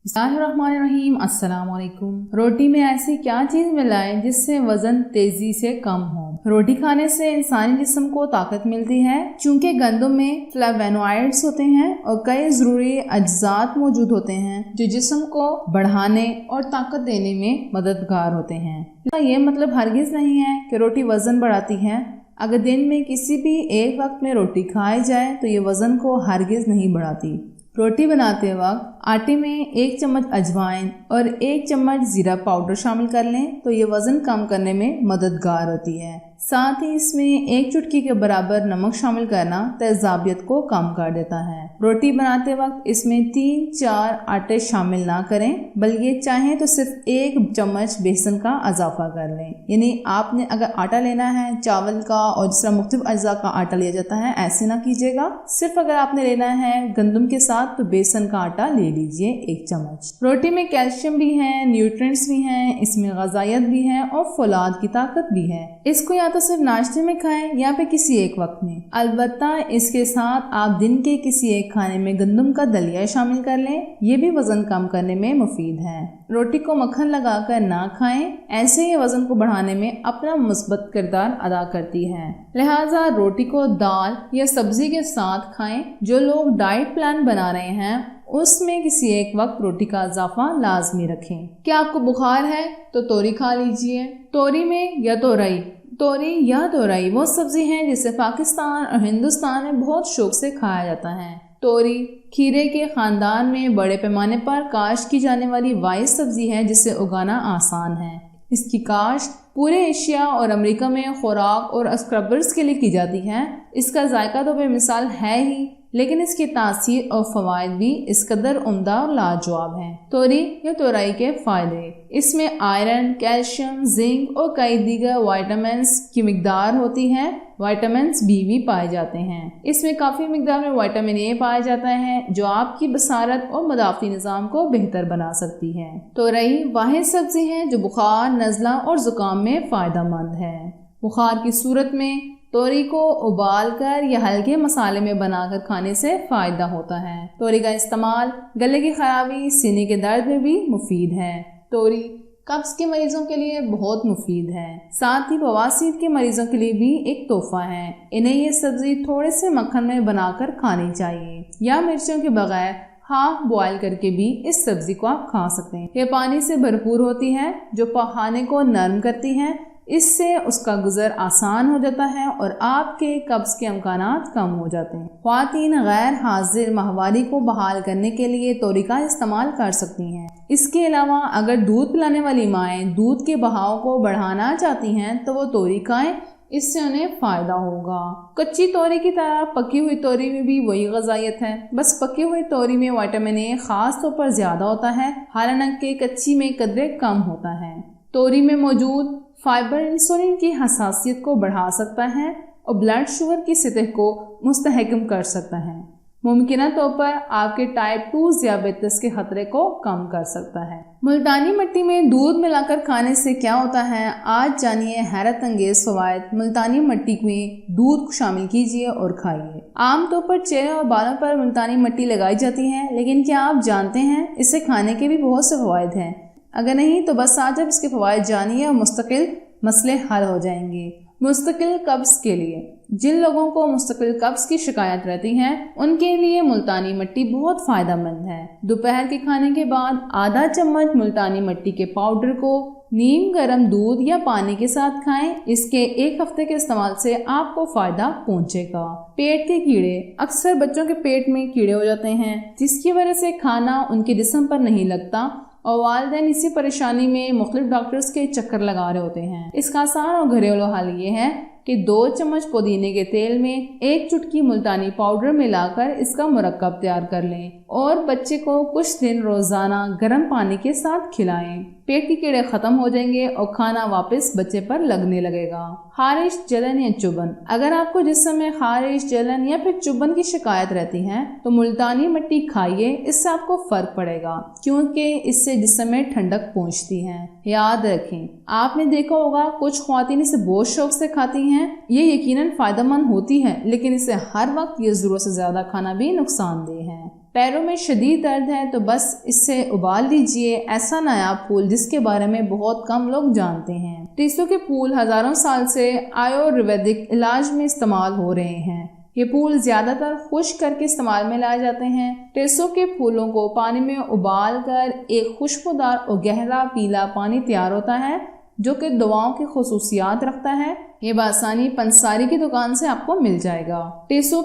बिस्मिल्लाहिर्रहमानिर्रहीम। अस्सलाम वालेकुम। रोटी में ऐसी क्या चीज मिलाएं जिससे वजन तेजी से कम हो। रोटी खाने से इंसानी जिस्म को ताकत मिलती है, चूंकि गंदम में फ्लेवोनॉइड्स होते हैं और कई जरूरी अज्जात मौजूद होते हैं जो जिस्म को बढ़ाने और ताकत देने में मददगार होते हैं। ये मतलब हरगिज नहीं है कि रोटी वजन बढ़ाती है। अगर दिन में किसी भी एक वक्त में रोटी खाई जाए तो ये वजन को हरगिज नहीं बढ़ाती। रोटी बनाते वक्त आटे में 1 चम्मच अजवाइन और 1 चम्मच जीरा पाउडर शामिल कर लें तो ये वजन कम करने में मददगार होती है। साथ ही इसमें 1 चुटकी के बराबर नमक शामिल करना तेजाबियत को कम कर देता है। रोटी बनाते वक्त इसमें 3-4 आटे शामिल ना करें, बल्कि चाहें तो सिर्फ 1 चम्मच बेसन का इजाफा कर लें। यानी आपने अगर आटा लेना है चावल का और जिस तरह मुख्तलिफ अज्जा का आटा लिया जाता है, ऐसे ना कीजिएगा। सिर्फ अगर आपने लेना है गंदम के साथ तो बेसन का आटा ले लीजिए 1 चम्मच। रोटी में कैल्शियम भी है, न्यूट्रिएंट्स भी हैं, इसमें ग़िज़ाइयत भी है और फौलाद की ताकत भी है। इसको या तो सिर्फ नाश्ते में खाएं या फिर किसी एक वक्त में। अलबत्ता इसके साथ आप दिन के किसी एक खाने में गंदम का दलिया शामिल कर लें, ये भी वजन कम करने में मुफीद है। रोटी को मक्खन लगाकर ना खाएं, ऐसे ही वजन को बढ़ाने में अपना मुस्बत किरदार अदा करती है। लिहाजा रोटी को दाल या सब्जी के साथ खाएं। जो लोग डाइट प्लान बना रहे हैं उसमें किसी एक वक्त रोटी का इजाफा लाजमी रखें। क्या आपको बुखार है तो तोरी खा लीजिए। तोरी में या तो राई वो सब्जी है जिसे पाकिस्तान और हिंदुस्तान में बहुत शौक से खाया जाता है। तोरी खीरे के खानदान में बड़े पैमाने पर काश्त की जाने वाली वाइज सब्जी है जिसे उगाना आसान है। इसकी काश्त पूरे एशिया और अमेरिका में खुराक और स्क्रबर्स के लिए की जाती है। इसका जायका तो बेमिसाल है ही, लेकिन इसकी तासीर और फवायद भी इस कदर उम्दा और लाजवाब हैं। तोरी या तोरई के फायदे, इसमें आयरन, कैल्शियम, जिंक और कई दीगर वाइटामिन्स की मिकदार होती है। विटामिन्स बी भी पाए जाते हैं। इसमें काफ़ी मिकदार में विटामिन ए पाया जाता है जो आपकी बसारत और मदाफ़ी निज़ाम को बेहतर बना सकती है। तोरई वाहिद सब्जी है जो बुखार, नज़ला और ज़ुकाम में फ़ायदेमंद है। बुखार की सूरत में तोरी को उबाल कर या हल्के मसाले में बनाकर खाने से फ़ायदा होता है। तोरी का इस्तेमाल गले की खराबी, सीने के दर्द में भी मुफीद है। तोरी कब्ज़ के मरीजों के लिए बहुत मुफीद है। साथ ही बवासीर के मरीजों के लिए भी एक तोहफा है। इन्हें ये सब्जी थोड़े से मक्खन में बनाकर खानी चाहिए या मिर्चों के बगैर हाफ बॉयल करके भी इस सब्जी को आप खा सकते हैं। ये पानी से भरपूर होती है जो पखाने को नरम करती है। इससे उसका गुजर आसान हो जाता है और आपके कब्ज़ के अमकानात कम हो जाते हैं। ख्वातीन गैर हाजिर माहवारी को बहाल करने के लिए तोरी का इस्तेमाल कर सकती हैं। इसके अलावा अगर दूध पिलाने वाली माएँ दूध के बहाव को बढ़ाना चाहती हैं तो वो तोरी खाएं, इससे उन्हें फ़ायदा होगा। कच्ची तोरी की तरह पकी हुई तोरी में भी वही ग़िज़ाइयत है, बस पकी हुई तोरी में विटामिन ए ख़ास तौर पर ज़्यादा होता है, हालांकि कच्ची में कदरे कम होता है। तोरी में मौजूद फाइबर इंसुलिन की हसासियत को बढ़ा सकता है और ब्लड शुगर की सतह को मुस्तहकम कर सकता है। मुमकिना तौर पर आपके टाइप 2 ज़ियाबेतस के खतरे को कम कर सकता है। मुल्तानी मिट्टी में दूध मिलाकर खाने से क्या होता है, आज जानिए हैरत अंगेज फवायद। मुल्तानी मिट्टी में दूध को शामिल कीजिए और खाइए। आमतौर पर चेहरे और बालों पर मुल्तानी मिट्टी लगाई जाती है, लेकिन क्या आप जानते हैं इसे खाने के भी बहुत से फवायद हैं। अगर नहीं तो बस आज आप इसके फवायद जानिए और मुस्तकिल मसले हल हो जाएंगे। मुस्तकिल कब्ज़ के लिए, जिन लोगों को मुस्तकिल कब्ज़ की शिकायत रहती है उनके लिए मुल्तानी मिट्टी बहुत फ़ायदेमंद है। दोपहर के खाने के बाद आधा चम्मच मुल्तानी मिट्टी के पाउडर को नीम गर्म दूध या पानी के साथ खाएं। इसके 1 हफ्ते के इस्तेमाल से आपको फ़ायदा पहुंचेगा। पेट के कीड़े, अक्सर बच्चों के पेट में कीड़े हो जाते हैं जिसकी वजह से खाना उनके जिस्म पर नहीं लगता और वालिदैन इसी परेशानी में मुख्तलिफ डॉक्टर्स के चक्कर लगा रहे होते हैं। इसका आसान और घरेलू हल ये है कि 2 चम्मच पुदीने के तेल में 1 चुटकी मुल्तानी पाउडर मिलाकर इसका मुरक्कब तैयार कर लें और बच्चे को कुछ दिन रोजाना गर्म पानी के साथ खिलाएं। पेट के कीड़े खत्म हो जाएंगे और खाना वापस बच्चे पर लगने लगेगा। खारिश, जलन या चुभन, अगर आपको जिस्म में खारिश, जलन या फिर चुभन की शिकायत रहती है तो मुल्तानी मिट्टी खाइए, इससे आपको फर्क पड़ेगा क्योंकि इससे जिस्म में ठंडक पहुंचती है। याद रखें, आपने देखा होगा कुछ ख्वातीन इसे बहुत शौक से खाती हैं। ये यकीनन फायदेमंद होती है, लेकिन इसे हर वक्त ये जरूरत से ज्यादा खाना भी नुकसानदेह है। پیروں میں شدید درد ہے تو بس اس سے ابال لیجئے، ایسا نایاب پھول جس کے بارے میں بہت کم لوگ جانتے ہیں۔ ٹیسو کے پھول ہزاروں سال سے آیورویدک علاج میں استعمال ہو رہے ہیں۔ یہ پھول زیادہ تر خشک کر کے استعمال میں لائے جاتے ہیں۔ ٹیسو کے پھولوں کو پانی میں ابال کر ایک خوشبودار اور گہرا پیلا پانی تیار ہوتا ہے جو کہ دواؤں کی خصوصیات رکھتا ہے۔ یہ بآسانی پنساری کی دکان سے آپ کو مل جائے گا۔ ٹیسو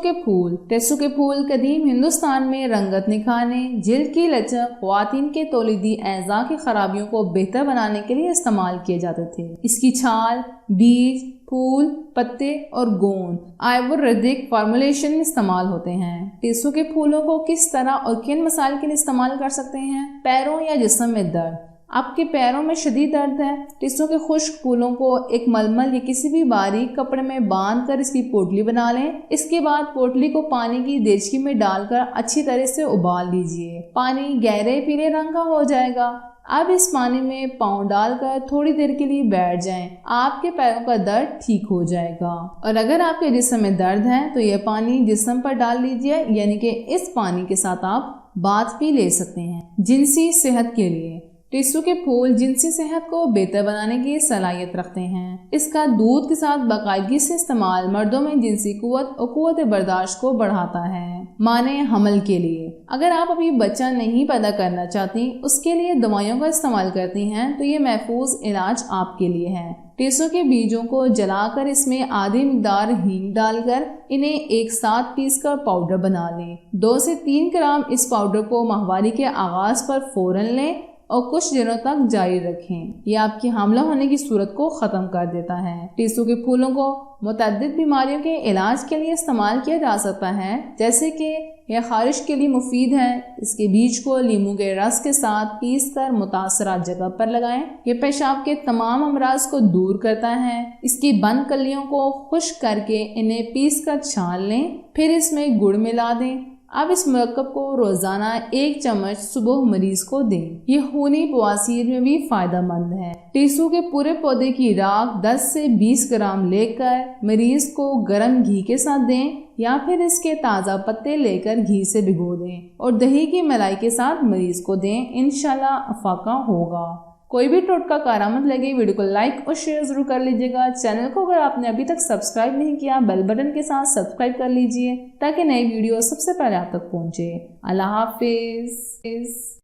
کے پھول قدیم ہندوستان میں رنگت نکھارنے، جلد کی لچک، خواتین کے تولیدی اعضاء کی خرابیوں کو بہتر بنانے کے لیے استعمال کیے جاتے تھے۔ اس کی چھال، بیج، پھول، پتے اور گوند آیورویدک فارمولیشن میں استعمال ہوتے ہیں۔ ٹیسو کے پھولوں کو کس طرح اور کن مسائل کے لیے استعمال کر سکتے ہیں؟ پیروں یا جسم میں درد، آپ کے پیروں میں شدید درد ہے، ٹیسو کے خشک پھولوں کو ایک ململ یا کسی بھی باریک کپڑے میں باندھ کر اس کی پوٹلی بنا لیں۔ اس کے بعد پوٹلی کو پانی کی دیچکی میں ڈال کر اچھی طرح سے ابال لیجئے۔ پانی گہرے پیلے رنگ کا ہو جائے گا۔ اب اس پانی میں پاؤں ڈال کر تھوڑی دیر کے لیے بیٹھ جائیں، آپ کے پیروں کا درد ٹھیک ہو جائے گا۔ اور اگر آپ کے جسم میں درد ہے تو یہ پانی جسم پر ڈال لیجئے، یعنی کہ اس پانی کے ساتھ آپ بات بھی لے سکتے ہیں۔ جنسی صحت کے لیے ٹیسو کے پھول جنسی صحت کو بہتر بنانے کی صلاحیت رکھتے ہیں۔ اس کا دودھ کے ساتھ باقاعدگی سے استعمال مردوں میں جنسی قوت اور قوت برداشت کو بڑھاتا ہے۔ مانع حمل کے لیے اگر آپ ابھی بچہ نہیں پیدا کرنا چاہتی، اس کے لیے دوائیوں کا استعمال کرتی ہیں تو یہ محفوظ علاج آپ کے لیے ہے۔ ٹیسو کے بیجوں کو جلا کر اس میں آدھی مقدار ہینگ ڈال کر انہیں ایک ساتھ پیس کر پاؤڈر بنا لیں۔ 2 سے 3 گرام اس پاؤڈر کو ماہواری کے آغاز پر فوراً لیں اور کچھ دنوں تک جاری رکھیں۔ یہ آپ کی حاملہ ہونے کی صورت کو ختم کر دیتا ہے۔ ٹیسو کے پھولوں کو متعدد بیماریوں کے علاج کے لیے استعمال کیا جا سکتا ہے، جیسے کہ یہ خارش کے لیے مفید ہے۔ اس کے بیج کو لیموں کے رس کے ساتھ پیس کر متاثرہ جگہ پر لگائیں۔ یہ پیشاب کے تمام امراض کو دور کرتا ہے۔ اس کی بند کلیوں کو خشک کر کے انہیں پیس کر چھان لیں، پھر اس میں گڑ ملا دیں۔ اب اس مرکب کو روزانہ 1 چمچ صبح مریض کو دیں۔ یہ خونی بواسیر میں بھی فائدہ مند ہے۔ ٹیسو کے پورے پودے کی راکھ 10 سے 20 گرام لے کر مریض کو گرم گھی کے ساتھ دیں یا پھر اس کے تازہ پتے لے کر گھی سے بھگو دیں اور دہی کی ملائی کے ساتھ مریض کو دیں۔ انشاءاللہ افاقہ ہوگا۔ کوئی بھی ٹوٹکا کارآمد لگے ویڈیو کو لائک اور شیئر ضرور کر لیجیے گا۔ چینل کو اگر آپ نے ابھی تک سبسکرائب نہیں کیا، بیل بٹن کے ساتھ سبسکرائب کر لیجیے تاکہ نئی ویڈیو سب سے پہلے آپ تک پہنچے۔ اللہ حافظ۔